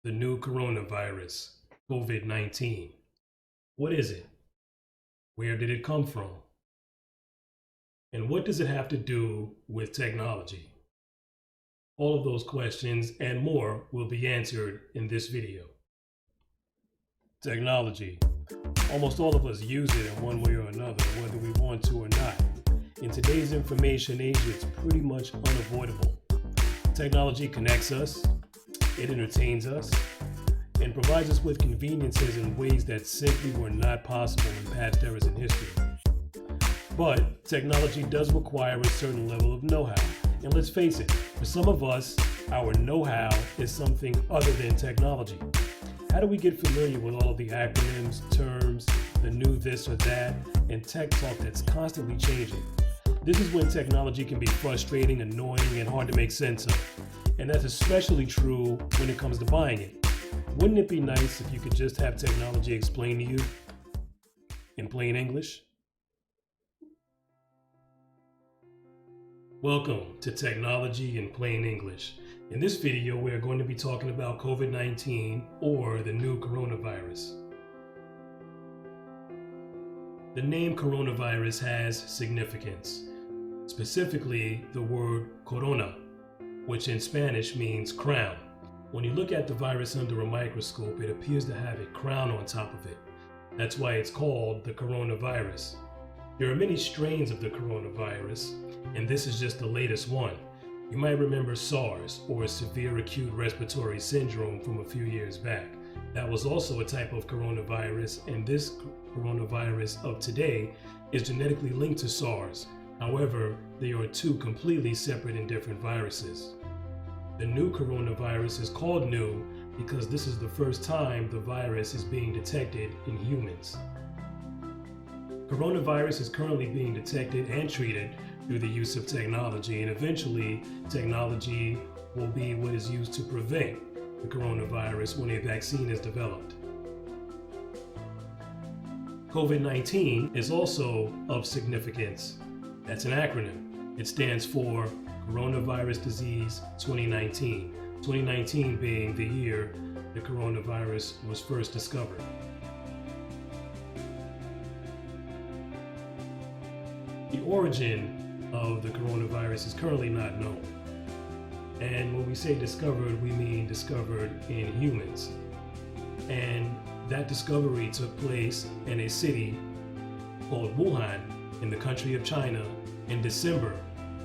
The new coronavirus, COVID-19. What is it? Where did it come from? And what does it have to do with technology? All of those questions and more will be answered in this video. Technology. Almost all of us use it in one way or another, whether we want to or not. In today's information age, it's pretty much unavoidable. Technology connects us, it entertains us, and provides us with conveniences in ways that simply were not possible in past eras in history. But technology does require a certain level of know-how. And let's face it, for some of us, our know-how is something other than technology. How do we get familiar with all of the acronyms, terms, the new this or that, and tech talk that's constantly changing? This is when technology can be frustrating, annoying, and hard to make sense of. And that's especially true when it comes to buying it. Wouldn't it be nice if you could just have technology explain to you in plain English? Welcome to Technology in Plain English. In this video, we are going to be talking about COVID-19 or the new coronavirus. The name coronavirus has significance, specifically the word corona, which in Spanish means crown. When you look at the virus under a microscope, it appears to have a crown on top of it. That's why it's called the coronavirus. There are many strains of the coronavirus, and this is just the latest one. You might remember SARS, or severe acute respiratory syndrome, from a few years back. That was also a type of coronavirus, and this coronavirus of today is genetically linked to SARS. However, they are two completely separate and different viruses. The new coronavirus is called new because this is the first time the virus is being detected in humans. Coronavirus is currently being detected and treated through the use of technology, and eventually technology will be what is used to prevent the coronavirus when a vaccine is developed. COVID-19 is also of significance. That's an acronym. It stands for Coronavirus Disease 2019. 2019 being the year the coronavirus was first discovered. The origin of the coronavirus is currently not known. And when we say discovered, we mean discovered in humans. And that discovery took place in a city called Wuhan in the country of China in December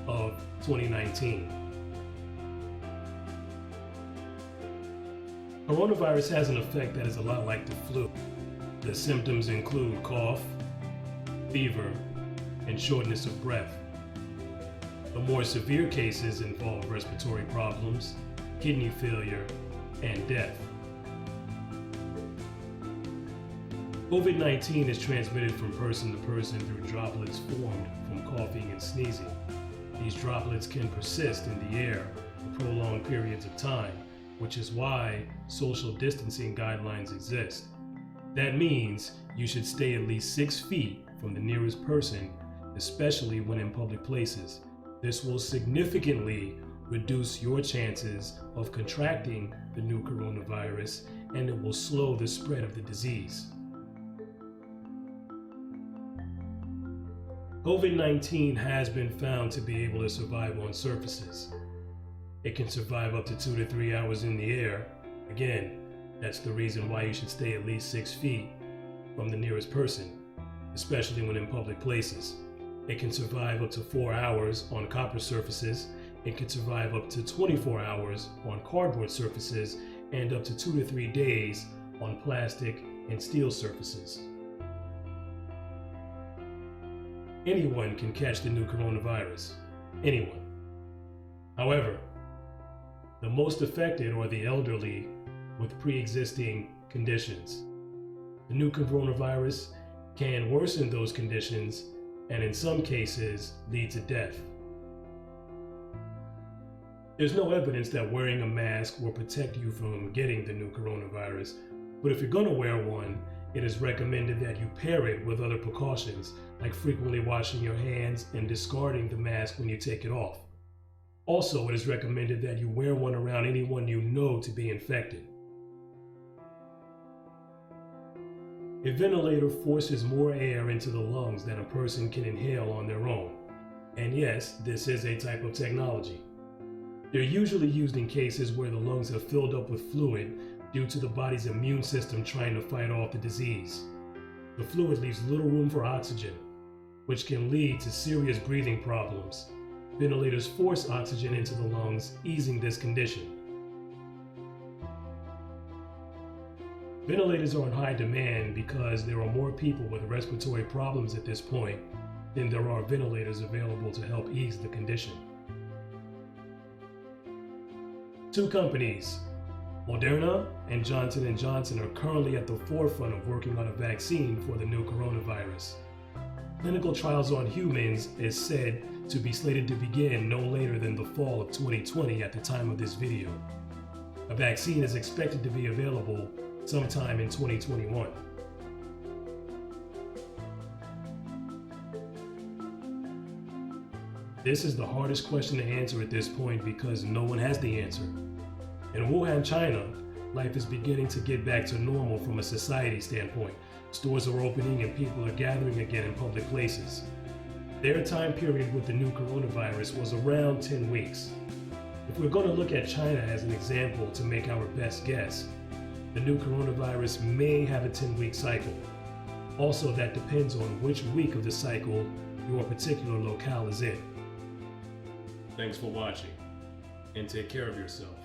of 2019. Coronavirus has an effect that is a lot like the flu. The symptoms include cough, fever, and shortness of breath. The more severe cases involve respiratory problems, kidney failure, and death. COVID-19 is transmitted from person to person through droplets formed from coughing and sneezing. These droplets can persist in the air for prolonged periods of time, which is why social distancing guidelines exist. That means you should stay at least 6 feet from the nearest person, especially when in public places. This will significantly reduce your chances of contracting the new coronavirus, and it will slow the spread of the disease. COVID-19 has been found to be able to survive on surfaces. It can survive up to 2 to 3 hours in the air. Again, that's the reason why you should stay at least 6 feet from the nearest person, especially when in public places. It can survive up to 4 hours on copper surfaces. It can survive up to 24 hours on cardboard surfaces, and up to 2 to 3 days on plastic and steel surfaces. Anyone can catch the new coronavirus. Anyone. However, the most affected are the elderly with pre-existing conditions. The new coronavirus can worsen those conditions and in some cases lead to death. There's no evidence that wearing a mask will protect you from getting the new coronavirus, but if you're going to wear one, it is recommended that you pair it with other precautions, like frequently washing your hands and discarding the mask when you take it off. Also, it is recommended that you wear one around anyone you know to be infected. A ventilator forces more air into the lungs than a person can inhale on their own. And yes, this is a type of technology. They're usually used in cases where the lungs have filled up with fluid due to the body's immune system trying to fight off the disease. The fluid leaves little room for oxygen, which can lead to serious breathing problems. Ventilators force oxygen into the lungs, easing this condition. Ventilators are in high demand because there are more people with respiratory problems at this point than there are ventilators available to help ease the condition. Two companies, Moderna and Johnson & Johnson, are currently at the forefront of working on a vaccine for the new coronavirus. Clinical trials on humans is said to be slated to begin no later than the fall of 2020 at the time of this video. A vaccine is expected to be available sometime in 2021. This is the hardest question to answer at this point because no one has the answer. In Wuhan, China, life is beginning to get back to normal from a society standpoint. Stores are opening and people are gathering again in public places. Their time period with the new coronavirus was around 10 weeks. If we're going to look at China as an example to make our best guess, the new coronavirus may have a 10-week cycle. Also, that depends on which week of the cycle your particular locale is in. Thanks for watching, and take care of yourself.